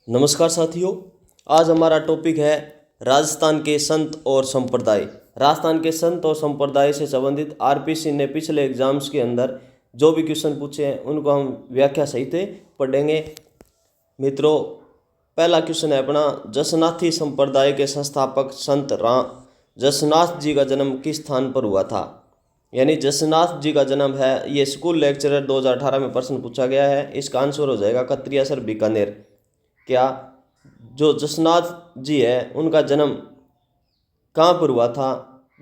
नमस्कार साथियों। आज हमारा टॉपिक है राजस्थान के संत और संप्रदाय। राजस्थान के संत और संप्रदाय से संबंधित आरपीसी ने पिछले एग्जाम्स के अंदर जो भी क्वेश्चन पूछे हैं उनको हम व्याख्या सहित पढ़ेंगे। मित्रों, पहला क्वेश्चन है अपना, जसनाथी संप्रदाय के संस्थापक संत राम जसनाथ जी का जन्म किस स्थान पर हुआ था। यानी जसनाथ जी का जन्म है, ये स्कूल लेक्चरर 2018 में प्रश्न पूछा गया है। इसका आंसर हो जाएगा कत्रियासर बीकानेर। क्या जो जसनाथ जी है उनका जन्म कहाँ पर हुआ था,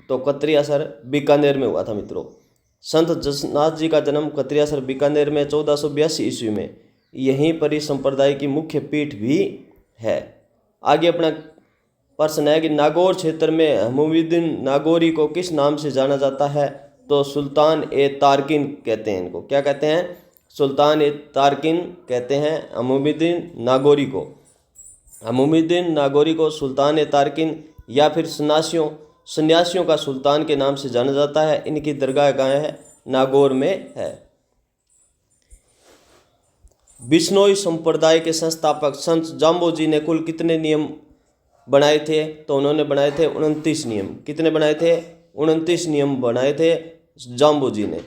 तो कत्रियासर बीकानेर में हुआ था। मित्रों, संत जसनाथ जी का जन्म कत्रियासर बीकानेर में 1482 ईस्वी में, यहीं पर इस संप्रदाय की मुख्य पीठ भी है। आगे अपना प्रश्न है कि नागौर क्षेत्र में हमूमुद्दीन नागौरी को किस नाम से जाना जाता है, तो सुल्तान ए तारकिन कहते हैं। इनको क्या कहते हैं? सुल्तान ए तारकिन कहते हैं हमूमुद्दीन नागौरी को। हमूमुद्दीन नागौरी को सुल्तान ए तारकिन या फिर सन्यासियों का सुल्तान के नाम से जाना जाता है। इनकी दरगाह कहाँ है? नागौर में है। बिश्नोई संप्रदाय के संस्थापक संत जाम्बो जी ने कुल कितने नियम बनाए थे, तो उन्होंने बनाए थे 29 नियम। कितने बनाए थे? 29 नियम बनाए थे जाम्बो जी ने।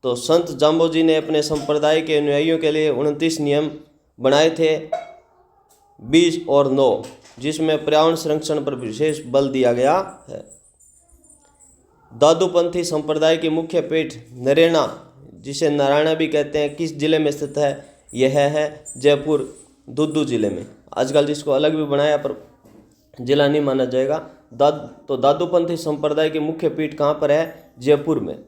तो संत जाम्बो जी ने अपने संप्रदाय के अनुयायियों के लिए 29 नियम बनाए थे, 20 और 9, जिसमें पर्यावरण संरक्षण पर विशेष बल दिया गया है। दादूपंथी संप्रदाय की मुख्य पीठ नरेना, जिसे नारायणा भी कहते हैं, किस जिले में स्थित है? यह है जयपुर दुद्दू जिले में। आजकल जिसको अलग भी बनाया पर जिला नहीं माना जाएगा। तो दादूपंथी संप्रदाय की मुख्य पीठ कहाँ पर है? जयपुर में।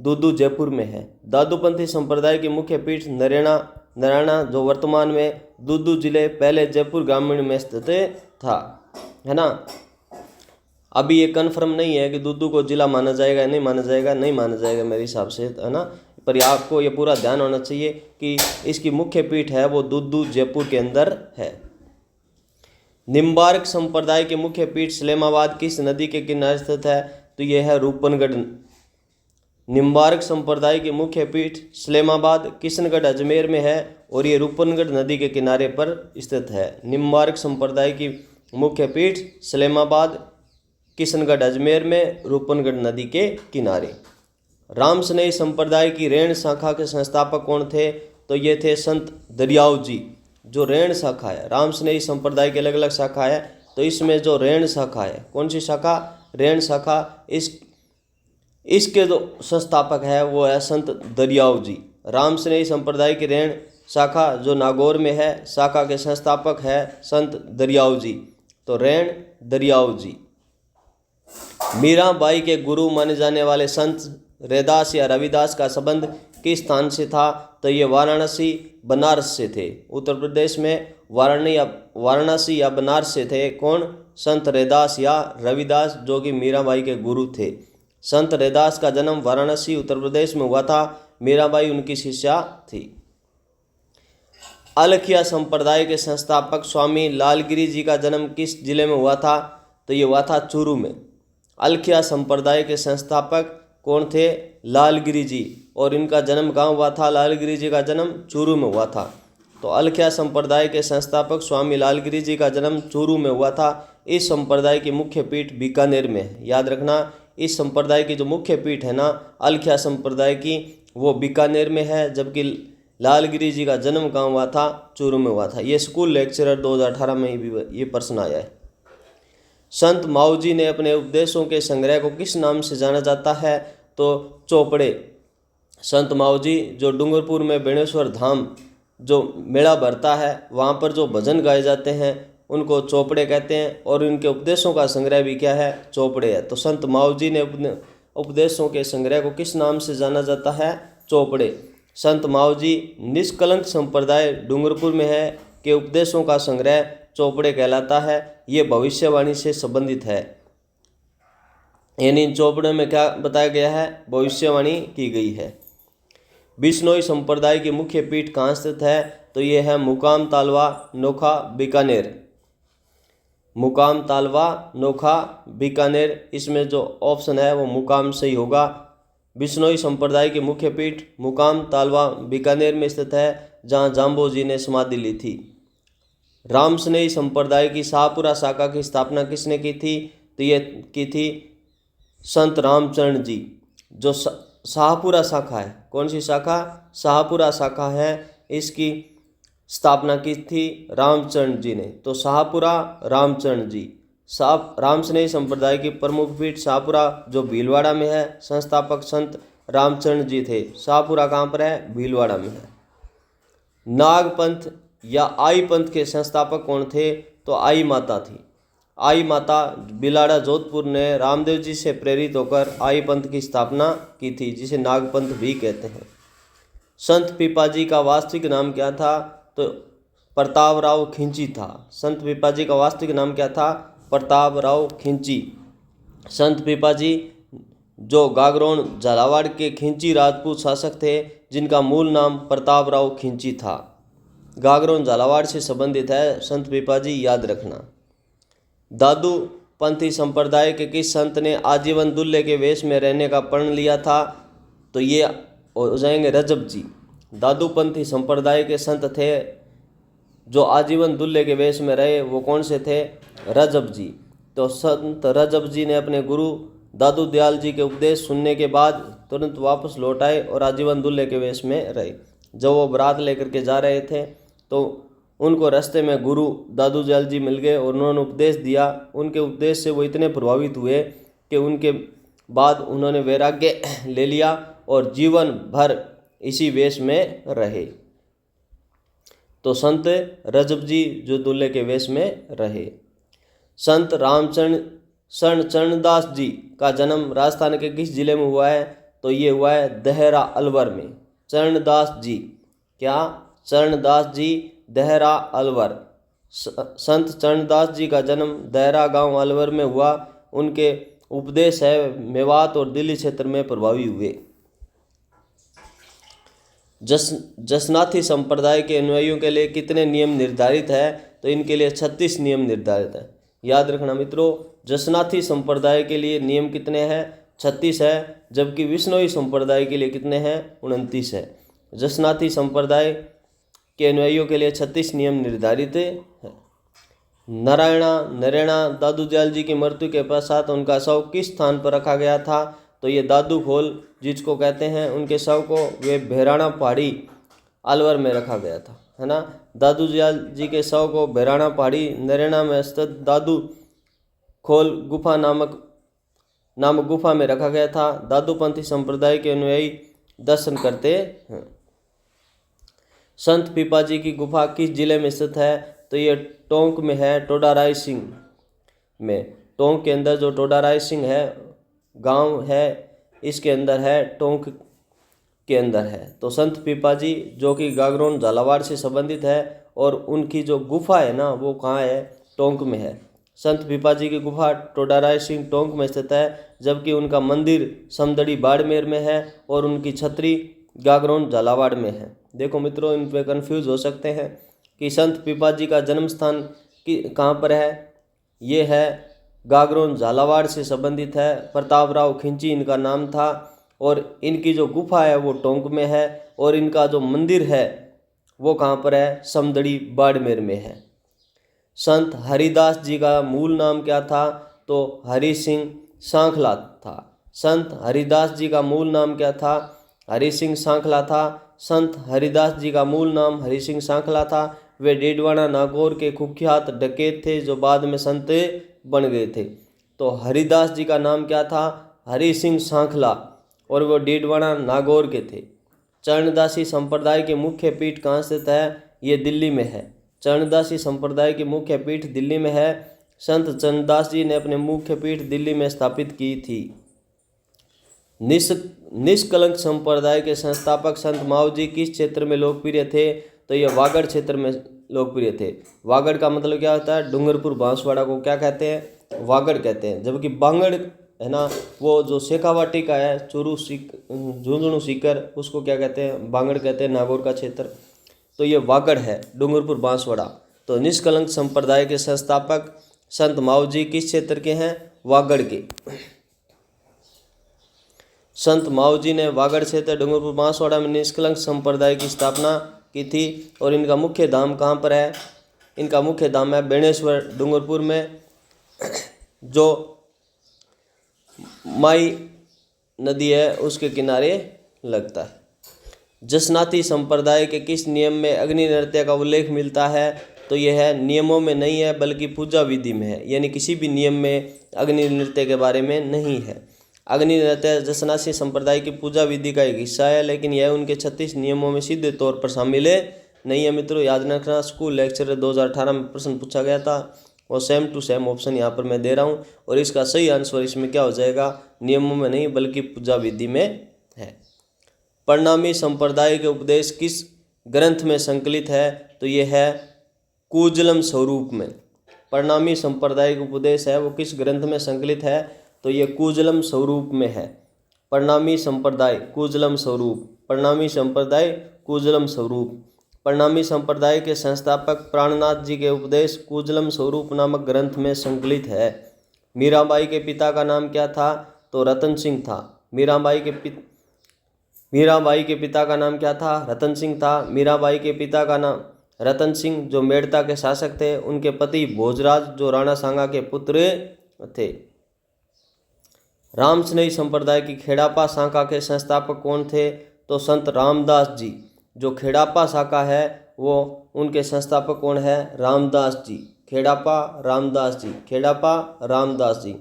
दुद्दू जयपुर में है। दादूपंथी संप्रदाय की मुख्य पीठ नारायणा, जो वर्तमान में दुद्दू जिले, पहले जयपुर ग्रामीण में स्थित था, है ना। अभी ये कन्फर्म नहीं है कि दुद्दू को जिला माना जाएगा नहीं माना जाएगा, नहीं माना जाएगा मेरे हिसाब से, है ना। पर आपको ये पूरा ध्यान होना चाहिए कि इसकी मुख्य पीठ है वो दुद्दू जयपुर के अंदर है। निम्बार्क संप्रदाय की मुख्य पीठ सलेमाबाद किस नदी के किनारे स्थित है, तो यह है रूपनगढ़। निम्बार्क संप्रदाय की मुख्य पीठ सलेमाबाद किशनगढ़ अजमेर में है और ये रूपनगढ़ नदी के किनारे पर स्थित है। निम्बार्क संप्रदाय की मुख्य पीठ सलेमाबाद किशनगढ़ अजमेर में, रूपनगढ़ नदी के किनारे। रामसनेही संप्रदाय की रेण शाखा के संस्थापक कौन थे, तो ये थे संत दरियाव जी। जो रेण शाखा है, रामसनेही संप्रदाय की अलग अलग शाखा है, तो इसमें जो रेण शाखा है, कौन सी शाखा? रेण शाखा। इसके जो संस्थापक है वो है संत दरियाव जी। रामसनेही संप्रदाय की रेण शाखा जो नागौर में है, शाखा के संस्थापक है संत दरियाव जी। तो रेण दरियाव जी। मीराबाई के गुरु माने जाने वाले संत रैदास या रविदास का संबंध किस स्थान से था, तो ये वाराणसी बनारस से थे। उत्तर प्रदेश में वाराणसी या बनारस से थे। कौन? संत रैदास या रविदास, जो कि मीराबाई के गुरु थे। संत रैदास का जन्म वाराणसी उत्तर प्रदेश में हुआ था। मीराबाई उनकी शिष्या थी। अलखिया संप्रदाय के संस्थापक स्वामी लालगिरी जी का जन्म किस जिले में हुआ था, तो ये हुआ था चूरू में। अलखिया संप्रदाय के संस्थापक कौन थे? लालगिरी जी। और इनका जन्म कहाँ हुआ था? लालगिरी जी का जन्म चूरू में हुआ था। तो अलखिया संप्रदाय के संस्थापक स्वामी लालगिरी जी का जन्म चूरू में हुआ था। इस संप्रदाय की मुख्य पीठ बीकानेर में है। याद रखना, इस संप्रदाय की जो मुख्य पीठ है ना अलखिया संप्रदाय की, वो बीकानेर में है, जबकि लालगिरी जी का जन्म कहाँ हुआ था? चूरू में हुआ था। ये स्कूल लेक्चरर 2018 में भी ये प्रश्न आया है। संत माऊ जी ने अपने उपदेशों के संग्रह को किस नाम से जाना जाता है, तो चौपड़े। संत माऊ जी जो डूंगरपुर में बेणेश्वर धाम जो मेला भरता है, वहाँ पर जो भजन गाए जाते हैं उनको चौपड़े कहते हैं, और उनके उपदेशों का संग्रह भी क्या है? चौपड़े है। तो संत माऊ जी ने अपने उपदेशों के संग्रह को किस नाम से जाना जाता है? चौपड़े। संत माऊ जी निष्कलंक संप्रदाय डूंगरपुर में है के उपदेशों का संग्रह चौपड़े कहलाता है। ये भविष्यवाणी से संबंधित है। यानी इन चौपड़े में क्या बताया गया है? भविष्यवाणी की गई है। बिश्नोई संप्रदाय की मुख्य पीठ कहाँ स्थित है, तो ये है मुकाम तालवा नोखा बीकानेर। मुकाम तालवा नोखा बीकानेर, इसमें जो ऑप्शन है वो मुकाम सही होगा। बिश्नोई संप्रदाय की मुख्य पीठ मुकाम तालवा बीकानेर में स्थित है, जहाँ जाम्बो जी ने समाधि ली थी। रामस्नेही संप्रदाय की शाहपुरा शाखा की स्थापना किसने की थी? तो ये की थी संत रामचरण जी। जो शाहपुरा शाखा है, कौन सी शाखा? शाहपुरा शाखा है, इसकी स्थापना की थी रामचरण जी ने। तो शाहपुरा रामचरण जी। रामस्नेही संप्रदाय की प्रमुख पीठ शाहपुरा जो भीलवाड़ा में है, संस्थापक संत रामचरण जी थे। शाहपुरा कहाँ पर है? भीलवाड़ा में है। नागपंथ या आई पंथ के संस्थापक कौन थे? तो आई माता थी। आई माता बिलाड़ा जोधपुर ने रामदेव जी से प्रेरित होकर आई पंथ की स्थापना की थी, जिसे नागपंथ भी कहते हैं। संत पीपाजी का वास्तविक नाम क्या था? तो प्रतापराव खिंची था। संत पीपाजी का वास्तविक नाम क्या था? प्रतापराव खिंची। संत पीपाजी जो गागरोन झालावाड़ के खिंची राजपूत शासक थे, जिनका मूल नाम प्रतापराव खिंची था। गागरोन झालावाड़ से संबंधित है संत पीपाजी, याद रखना। दादू पंथी संप्रदाय के किस संत ने आजीवन दूल्हे के वेश में रहने का प्रण लिया था? तो ये हो जाएंगे रजब जी। दादू पंथी संप्रदाय के संत थे जो आजीवन दूल्हे के वेश में रहे, वो कौन से थे? रजब जी। तो संत रजब जी ने अपने गुरु दादू दयाल जी के उपदेश सुनने के बाद तुरंत वापस लौट आए और आजीवन दूल्हे के वेश में रहे। जब वो बारात लेकर के जा रहे थे तो उनको रास्ते में गुरु दादू दयाल जी मिल गए और उन्होंने उपदेश दिया। उनके उपदेश से वो इतने प्रभावित हुए कि उनके बाद उन्होंने वैराग्य ले लिया और जीवन भर इसी वेश में रहे। तो संत रजब जी जो दूल्हे के वेश में रहे। संत रामचरण चरणदास जी का जन्म राजस्थान के किस जिले में हुआ है? तो ये हुआ है देहरा अलवर में। चरणदास जी, क्या? चरणदास जी, देहरा अलवर। संत चरणदास जी का जन्म देहरा गांव अलवर में हुआ। उनके उपदेश है मेवात और दिल्ली क्षेत्र में प्रभावी हुए। जसनाथी संप्रदाय के अनुयायियों के लिए कितने नियम निर्धारित है? तो इनके लिए 36 नियम निर्धारित है। याद रखना मित्रों, जसनाथी संप्रदाय के लिए नियम कितने हैं? 36 है, जबकि विष्णोई संप्रदाय के लिए कितने हैं? 29 है। जसनाथी संप्रदाय के अनुयायियों के लिए 36 नियम निर्धारित है। नरेणा दादू दयाल जी की मृत्यु के पश्चात उनका शव किस स्थान पर रखा गया था? तो ये दादू खोल जिसको कहते हैं, उनके शव को वे भैराणा पहाड़ी अलवर में रखा गया था, है ना। दादू दयाल जी के शव को भैराणा पहाड़ी नरेणा में स्थित दादू खोल गुफा नामक गुफा में रखा गया था। दादूपंथी संप्रदाय के अनुयायी दर्शन करते हैं। संत पीपाजी की गुफा किस जिले में स्थित है? तो ये टोंक में है, टोडा राय सिंह में। टोंक के अंदर जो टोडा राय सिंह है गांव है, इसके अंदर है, टोंक के अंदर है। तो संत पीपाजी जो कि गागरोन झालावाड़ से संबंधित है और उनकी जो गुफा है ना, वो कहाँ है? टोंक में है। संत पीपाजी की गुफा टोडा राय सिंह टोंक में स्थित है, जबकि उनका मंदिर समदड़ी बाड़मेर में है और उनकी छतरी गागरोन झालावाड़ में है। देखो मित्रों, इन पे कंफ्यूज हो सकते हैं कि संत पीपाजी का जन्म स्थान कहाँ पर है। ये है गागरोन झालावाड़ से संबंधित है। प्रतापराव खिंची इनका नाम था और इनकी जो गुफा है वो टोंक में है और इनका जो मंदिर है वो कहाँ पर है? समदड़ी बाड़मेर में है। संत हरिदास जी का मूल नाम क्या था? तो हरि सिंह सांखला था। संत हरिदास जी का मूल नाम क्या था? हरि सिंह सांखला था। संत हरिदास जी का मूल नाम हरि सिंह सांखला था। वे डेडवाना नागौर के कुख्यात डकैत थे जो बाद में संत बन गए थे। तो हरिदास जी का नाम क्या था? हरि सिंह सांखला, और वो डेडवाना नागौर के थे। चरणदासी संप्रदाय की मुख्य पीठ कहाँ स्थित है? ये दिल्ली में है। चरणदासी संप्रदाय की मुख्य पीठ दिल्ली में है। संत चरणदास जी ने अपने मुख्य पीठ दिल्ली में स्थापित की थी। निष्कलंक संप्रदाय के संस्थापक संत मावजी किस क्षेत्र में लोकप्रिय थे? तो ये वागड़ क्षेत्र में लोकप्रिय थे। वागड़ का मतलब क्या होता है? डूंगरपुर बांसवाड़ा को क्या कहते हैं? वागड़ कहते हैं। जबकि बांगड़ है ना, वो जो शेखावाटी का है, झुंझुनू सीकर, उसको क्या कहते हैं? बांगड़ कहते हैं, नागौर का क्षेत्र। तो ये वागड़ है, डूंगरपुर बांसवाड़ा। तो निष्कलंक संप्रदाय के संस्थापक संत मावजी किस क्षेत्र के हैं? वागड़ के। संत मावजी ने वागड़ क्षेत्र डूंगरपुर बांसवाड़ा में निष्कलंक संप्रदाय की स्थापना की थी और इनका मुख्य धाम कहाँ पर है? इनका मुख्य धाम है बेणेश्वर डूंगरपुर में, जो माई नदी है उसके किनारे लगता है। जसनाती संप्रदाय के किस नियम में अग्नि नृत्य का उल्लेख मिलता है? तो यह है नियमों में नहीं है बल्कि पूजा विधि में है, यानी किसी भी नियम में अग्नि नृत्य के बारे में नहीं है। अग्नि नृत्य जसनाती संप्रदाय की पूजा विधि का एक हिस्सा है, लेकिन यह उनके 36 नियमों में सीधे तौर पर शामिल नहीं है। मित्रों याद रखना, स्कूल लेक्चर 2018 में प्रश्न पूछा गया था और सेम टू सेम ऑप्शन यहाँ पर मैं दे रहा हूँ, और इसका सही आंसर इसमें क्या हो जाएगा? नियमों में नहीं बल्कि पूजा विधि में है। परिणामी संप्रदाय के उपदेश किस ग्रंथ में संकलित है? तो यह है कूजलम स्वरूप में। परिणामी संप्रदाय का उपदेश है वो किस ग्रंथ में संकलित है? तो ये कूजलम स्वरूप में है। परिणामी संप्रदाय कूजलम स्वरूप, परिणामी संप्रदाय कूजलम स्वरूप। परिणामी संप्रदाय के संस्थापक प्राणनाथ जी के उपदेश कूजलम स्वरूप नामक ग्रंथ में संकलित है। मीराबाई के पिता का नाम क्या था? तो रतन सिंह था। मीराबाई के पिता का नाम क्या था? रतन सिंह था। मीराबाई के पिता का नाम रतन सिंह जो मेड़ता के शासक थे, उनके पति भोजराज जो राणा सांगा के पुत्र थे। रामस्नेही संप्रदाय की खेड़ापा शाखा के संस्थापक कौन थे? तो संत रामदास जी। जो खेड़ापा शाखा है वो उनके संस्थापक कौन है? रामदास जी। खेड़ापा रामदास जी, खेड़ापा रामदास जी।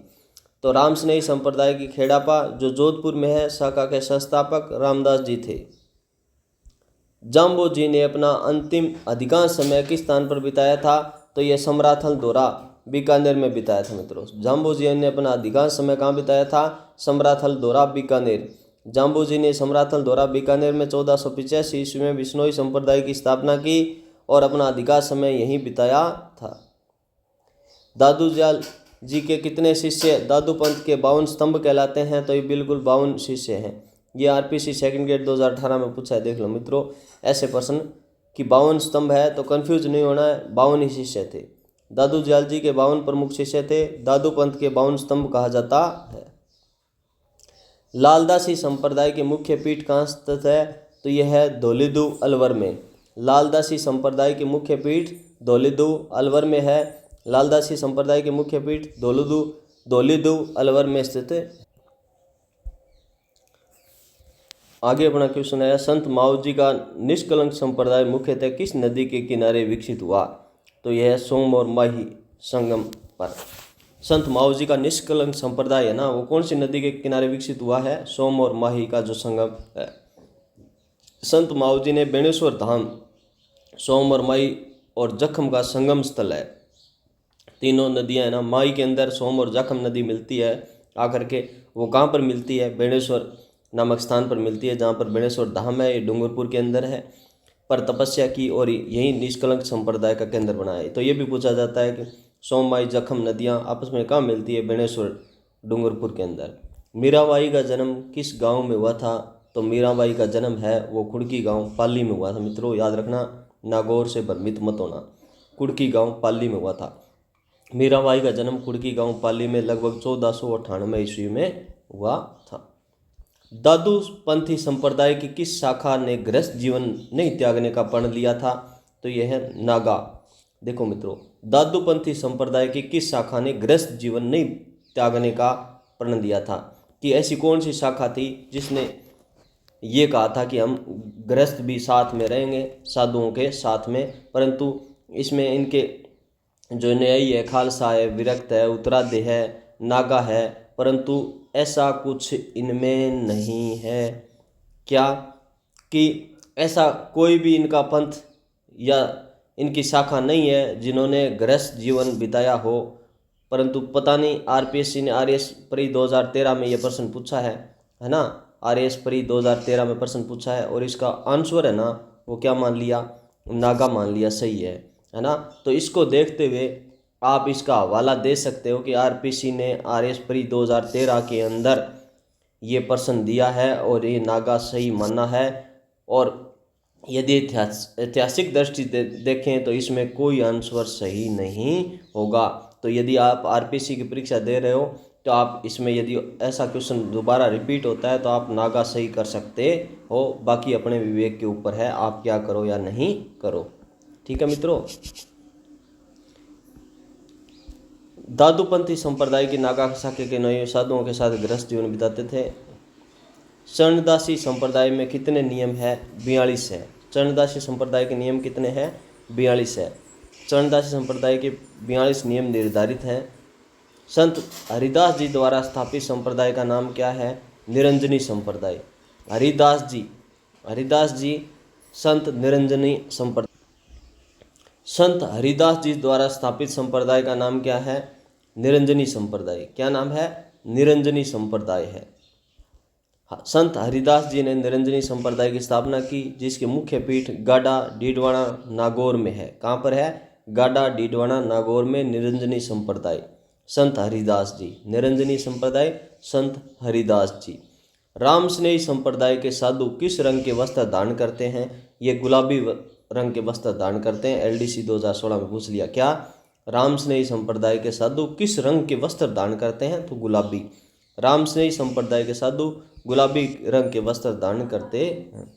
तो रामस्नेही संप्रदाय की खेड़ापा जो जोधपुर में है शाखा के संस्थापक रामदास जी थे। जाम्बो जी ने अपना अंतिम अधिकांश समय किस स्थान पर बिताया था? तो यह समराथल दौरा बीकानेर में बिताया था। मित्रों जाम्बो जी ने अपना अधिकांश समय कहाँ बिताया था? समराथल दौरा बीकानेर। जाम्बो जी ने समराथल दौरा बीकानेर में 1485 ईस्वी में बिश्नोई संप्रदाय की स्थापना की और अपना अधिकांश समय यहीं बिताया था। दादू दयाल जी के कितने शिष्य दादू पंथ के 52 स्तंभ कहलाते हैं? तो ये बिल्कुल 52 शिष्य हैं। ये आरपीसी सेकंड ग्रेड 2018 में पूछा है, देख लो मित्रों ऐसे प्रश्न कि 52 स्तंभ है तो कंफ्यूज नहीं होना है, 52 ही शिष्य थे। दादू दयाल जी के 52 प्रमुख शिष्य थे, दादू पंथ के 52 स्तंभ कहा जाता है। लालदासी संप्रदाय की मुख्य पीठ कहाँ स्थित है? तो यह है धौलीधु अलवर में। लालदासी संप्रदाय की मुख्य पीठ धौलीधु अलवर में है। लालदासी संप्रदाय की मुख्य पीठ धौलीधु अलवर में स्थित है। आगे अपना क्वेश्चन है, संत माऊ जी का निष्कलंक संप्रदाय मुख्यतः किस नदी के किनारे विकसित हुआ? तो यह है सोम और माही संगम पर। संत माऊ जी का निष्कलंक संप्रदाय है ना, वो कौन सी नदी के किनारे विकसित हुआ है? सोम और माही का जो संगम है। संत माऊ जी ने बेणेश्वर धाम, सोम और माही और जखम का संगम स्थल है। तीनों नदियां है ना, माही के अंदर सोम और जखम नदी मिलती है आकर के। वो कहाँ पर मिलती है? बेणेश्वर नामक स्थान पर मिलती है, जहाँ पर बेणेश्वर धाम है, ये डूंगरपुर के अंदर है, पर तपस्या की और यही निष्कलंक संप्रदाय का केंद्र बना है। तो ये भी पूछा जाता है कि सोम माई जखम नदियाँ आपस में कहाँ मिलती है? बेणेश्वर डूंगरपुर के अंदर। मीराबाई का जन्म किस गांव में हुआ था? तो मीराबाई का जन्म है वो कुड़की गांव पाली में हुआ था। मित्रों याद रखना, नागौर से भ्रमित मत होना, कुड़की गांव पाली में हुआ था। मीराबाई का जन्म कुड़की गांव पाली में लगभग 1498 ईस्वी में हुआ था। दादू पंथी संप्रदाय की किस शाखा ने गृहस्थ जीवन नहीं त्यागने का प्रण लिया था? तो यह है नागा। देखो मित्रों, दादू पंथी संप्रदाय की किस शाखा ने गृहस्थ जीवन नहीं त्यागने का प्रण लिया था? कि ऐसी कौन सी शाखा थी जिसने ये कहा था कि हम गृहस्थ भी साथ में रहेंगे साधुओं के साथ में, परंतु इसमें इनके जो न्यायी है, खालसा है, विरक्त है, उत्तरादय है, नागा है, परंतु ऐसा कुछ इनमें नहीं है। क्या? कि ऐसा कोई भी इनका पंथ या इनकी शाखा नहीं है जिन्होंने गृहस्थ जीवन बिताया हो। परंतु पता नहीं, आरपीएससी ने आरएएस प्री 2013 में ये प्रश्न पूछा है ना, आरएएस प्री 2013 में प्रश्न पूछा है और इसका आंसर है ना वो क्या मान लिया? नागा मान लिया, सही है ना। तो इसको देखते हुए आप इसका हवाला दे सकते हो कि आरपीसी ने आरएएस प्री 2013 के अंदर ये प्रश्न दिया है और ये नागा सही माना है। और यदि ऐतिहासिक दृष्टि से देखें तो इसमें कोई आंसर सही नहीं होगा। तो यदि आप आरपीसी की परीक्षा दे रहे हो तो आप इसमें यदि ऐसा क्वेश्चन दोबारा रिपीट होता है तो आप नागा सही कर सकते हो। बाकी अपने विवेक के ऊपर है, आप क्या करो या नहीं करो। ठीक है मित्रों। दादूपंथी संप्रदाय की नागासाकी के 9 साधुओं के साथ गृहस्थ जीवन बिताते थे। चरणदासी संप्रदाय में कितने नियम है? 42 है। चरणदासी संप्रदाय के नियम कितने हैं? 42 है। चरणदासी संप्रदाय के 42 नियम निर्धारित हैं। संत हरिदास जी द्वारा स्थापित संप्रदाय का नाम क्या है? निरंजनी संप्रदाय। हरिदास जी संत निरंजनी संप्रदाय। संत हरिदास जी द्वारा स्थापित संप्रदाय का नाम क्या है? निरंजनी संप्रदाय। क्या नाम है? निरंजनी संप्रदाय है। संत हरिदास जी ने निरंजनी संप्रदाय की स्थापना की, जिसके मुख्य पीठ गाडा डीडवाना नागौर में है। कहाँ पर है? गाडा डीडवाना नागौर में निरंजनी संप्रदाय। संत हरिदास जी। निरंजनी संप्रदाय संत हरिदास जी। राम स्नेही संप्रदाय के साधु किस रंग के वस्त्र धारण करते हैं? ये गुलाबी रंग के वस्त्र धारण करते हैं। एलडीसी 2016 में पूछ लिया। क्या? राम स्नेही संप्रदाय के साधु किस रंग के वस्त्र धारण करते हैं? तो गुलाबी। राम स्नेही संप्रदाय के साधु गुलाबी रंग के वस्त्र धारण करते हैं।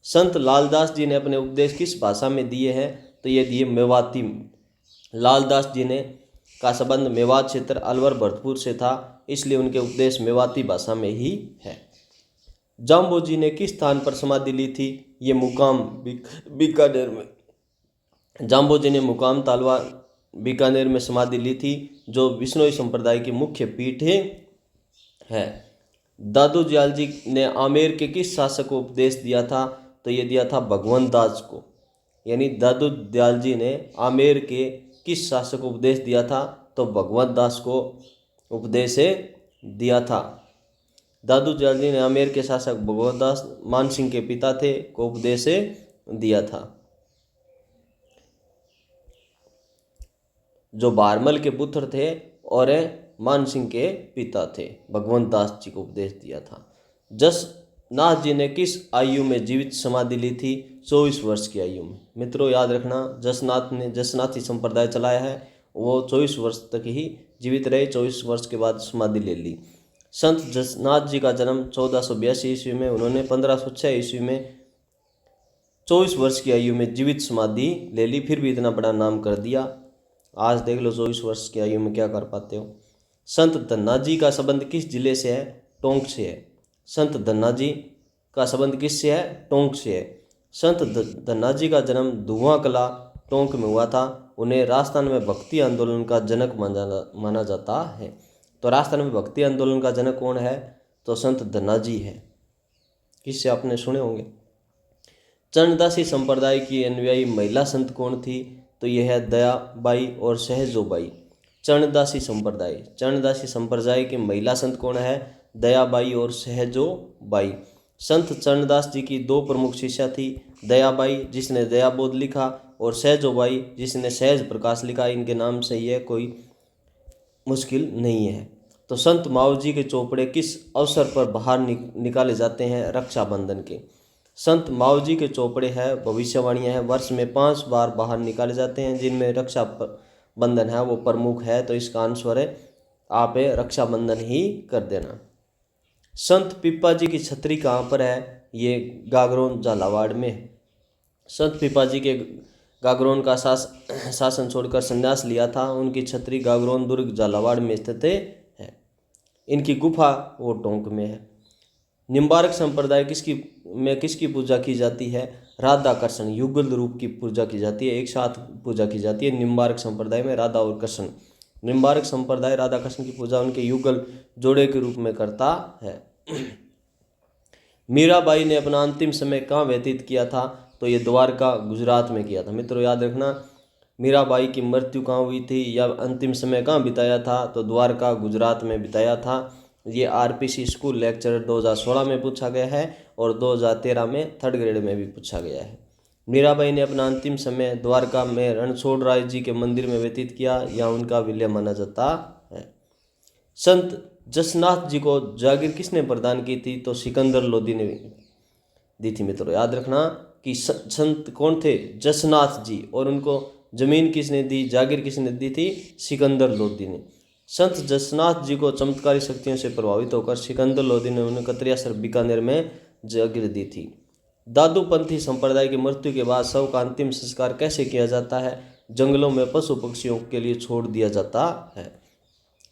संत लालदास जी ने अपने उपदेश किस भाषा में दिए हैं? तो ये दिए मेवाती। लालदास जी ने का संबंध मेवात क्षेत्र अलवर भरतपुर से था, इसलिए उनके उपदेश मेवाती भाषा में ही है। जाम्बो जी ने किस स्थान पर समाधि ली थी? ये मुकाम बीकानेर में। जाम्बो जी ने मुकाम तालवा बीकानेर में समाधि ली थी, जो बिश्नोई संप्रदाय की मुख्य पीठ है। दादू दयाल जी ने आमेर के किस शासक को उपदेश दिया था? तो ये दिया था भगवंत दास को। यानी दादू दयाल जी ने आमेर के किस शासक को उपदेश दिया था? तो भगवंत दास को उपदेश दिया था। दादू दयाल जी ने आमेर के शासक भगवंत दास मान सिंह के पिता थे को उपदेश दिया था, जो बारमल के पुत्र थे और मान सिंह के पिता थे। भगवंत दास जी को उपदेश दिया था। जसनाथ जी ने किस आयु में जीवित समाधि ली थी? 24 वर्ष की आयु में। मित्रों याद रखना, जसनाथ ने जसनाथी संप्रदाय चलाया है, वो 24 वर्ष तक ही जीवित रहे। 24 वर्ष के बाद समाधि ले ली। संत जसनाथ जी का जन्म 1482 ईस्वी में। उन्होंने 1506 ईस्वी में 24 वर्ष की आयु में जीवित समाधि ले ली, फिर भी इतना बड़ा नाम कर दिया। आज देख लो 24 वर्ष की आयु में क्या कर पाते हो। संत धन्ना जी का संबंध किस जिले से है? टोंक से है। संत धन्ना जी का संबंध किससे है? टोंक से है। संत धन्ना जी का जन्म धुआं कला टोंक में हुआ था। उन्हें राजस्थान में भक्ति आंदोलन का जनक माना जाता है। तो राजस्थान में भक्ति आंदोलन का जनक कौन है? तो संत धन्ना जी है। किससे आपने सुने होंगे। चरणदासी संप्रदाय की अनुयायी महिला संत कौन थी? तो यह है दयाबाई और सहजोबाई। चरणदासी संप्रदाय के महिला संत कौन है? दयाबाई और सहजोबाई। संत चरणदास जी की 2 प्रमुख शिष्या थी, दयाबाई जिसने दयाबोध लिखा और सहजोबाई जिसने सहज प्रकाश लिखा। इनके नाम से यह कोई मुश्किल नहीं है। तो संत मावजी के चोपड़े किस अवसर पर बाहर निकाले जाते हैं? रक्षाबंधन के। संत मावजी के चोपड़े है भविष्यवाणियाँ हैं, वर्ष में 5 बार बाहर निकाले जाते हैं, जिनमें रक्षाबंधन है वो प्रमुख है। तो इसका आंसर है आप रक्षाबंधन ही कर देना। संत पिप्पा जी की छतरी कहाँ पर है? ये गागरोन झालावाड़ में। संत पिप्पा जी के गागरोन का शासन छोड़कर संन्यास लिया था। उनकी छतरी गागरोन दुर्ग झालावाड़ में स्थित है। इनकी गुफा वो टोंक में है। निम्बार्क संप्रदाय किसकी पूजा की जाती है? राधा कृष्ण युगल रूप की पूजा की जाती है, एक साथ पूजा की जाती है। निम्बार्क संप्रदाय में राधा और कृष्ण। निम्बार्क संप्रदाय राधा कृष्ण की पूजा उनके युगल जोड़े के रूप में करता है। मीराबाई ने अपना अंतिम समय कहाँ व्यतीत किया था? तो ये द्वारका गुजरात में किया था। मित्रों याद रखना, मीराबाई की मृत्यु कहाँ हुई थी या अंतिम समय कहाँ बिताया था? तो द्वारका गुजरात में बिताया था। ये आरपीसी स्कूल लेक्चर 2016 में पूछा गया है और 2013 में 3rd ग्रेड में भी पूछा गया है। मीराबाई ने अपना अंतिम समय द्वारका में रणछोड़ राय जी के मंदिर में व्यतीत किया या उनका विलय माना जाता है। संत जसनाथ जी को जागीर किसने प्रदान की थी? तो सिकंदर लोधी ने दी थी। मित्रों याद रखना कि संत कौन थे? जसनाथ जी। और उनको जमीन किसने दी, जागीर किसने दी थी? सिकंदर लोधी ने। संत जसनाथ जी को चमत्कारी शक्तियों से प्रभावित होकर सिकंदर लोधी ने उन्हें कतरियासर बीकानेर में जागीर दी थी। दादूपंथी संप्रदाय की मृत्यु के बाद शव का अंतिम संस्कार कैसे किया जाता है? जंगलों में पशु पक्षियों के लिए छोड़ दिया जाता है।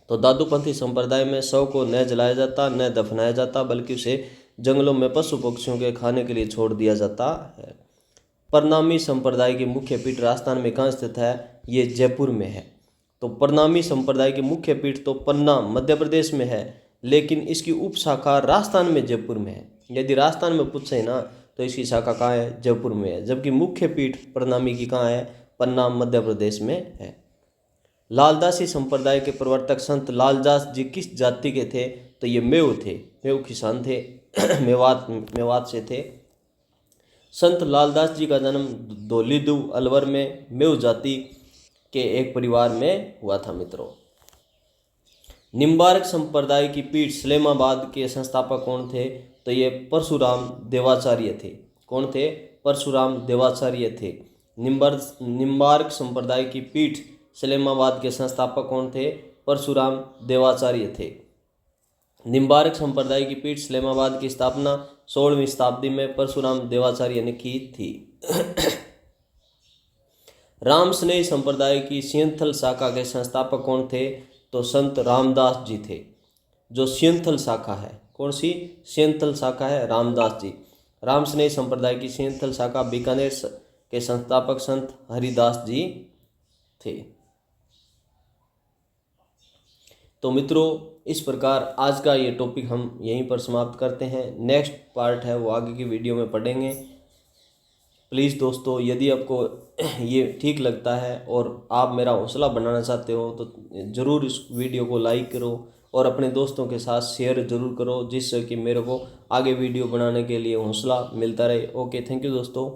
तो दादूपंथी संप्रदाय में शव को न जलाया जाता न दफनाया जाता, बल्कि उसे जंगलों में पशु पक्षियों के खाने के लिए छोड़ दिया जाता है। परनामी संप्रदाय की मुख्य पीठ राजस्थान में कहाँ स्थित है? ये जयपुर में है। तो परनामी संप्रदाय की मुख्य पीठ तो पन्ना मध्य प्रदेश में है, लेकिन इसकी उपशाखा राजस्थान में जयपुर में है। यदि राजस्थान में पूछे ना तो इसकी शाखा कहाँ है? जयपुर में है। जबकि मुख्य पीठ परनामी की कहाँ है? पन्ना मध्य प्रदेश में है। लालदासी संप्रदाय के प्रवर्तक संत लालदास जी किस जाति के थे? तो ये मेव थे, मेव किसान थे, मेवात से थे। संत लालदास जी का जन्म धौलीदू अलवर में मेव जाति के एक परिवार में हुआ था। मित्रों, निम्बार्क संप्रदाय की पीठ सलेमाबाद के संस्थापक कौन थे? तो ये परशुराम देवाचार्य थे। कौन थे? परशुराम देवाचार्य थे। निम्बार्क संप्रदाय की पीठ सलेमाबाद के संस्थापक कौन थे? परशुराम देवाचार्य थे। निम्बार्क संप्रदाय की पीठ सलेमाबाद की स्थापना 16वीं शताब्दी में परशुराम देवाचार्य ने की थी। रामस्नेही संप्रदाय की सियंथल शाखा के संस्थापक कौन थे? तो संत रामदास जी थे। जो सियंथल शाखा है, कौन सी सियंथल शाखा है? रामदास जी। रामस्नेही संप्रदाय की सियंथल शाखा बीकानेर के संस्थापक संत हरिदास जी थे। तो मित्रों, इस प्रकार आज का ये टॉपिक हम यहीं पर समाप्त करते हैं। नेक्स्ट पार्ट है वो आगे की वीडियो में पढ़ेंगे। प्लीज़ दोस्तों, यदि आपको ये ठीक लगता है और आप मेरा हौसला बनाना चाहते हो तो ज़रूर इस वीडियो को लाइक करो और अपने दोस्तों के साथ शेयर ज़रूर करो, जिससे कि मेरे को आगे वीडियो बनाने के लिए हौसला मिलता रहे। ओके, थैंक यू दोस्तों।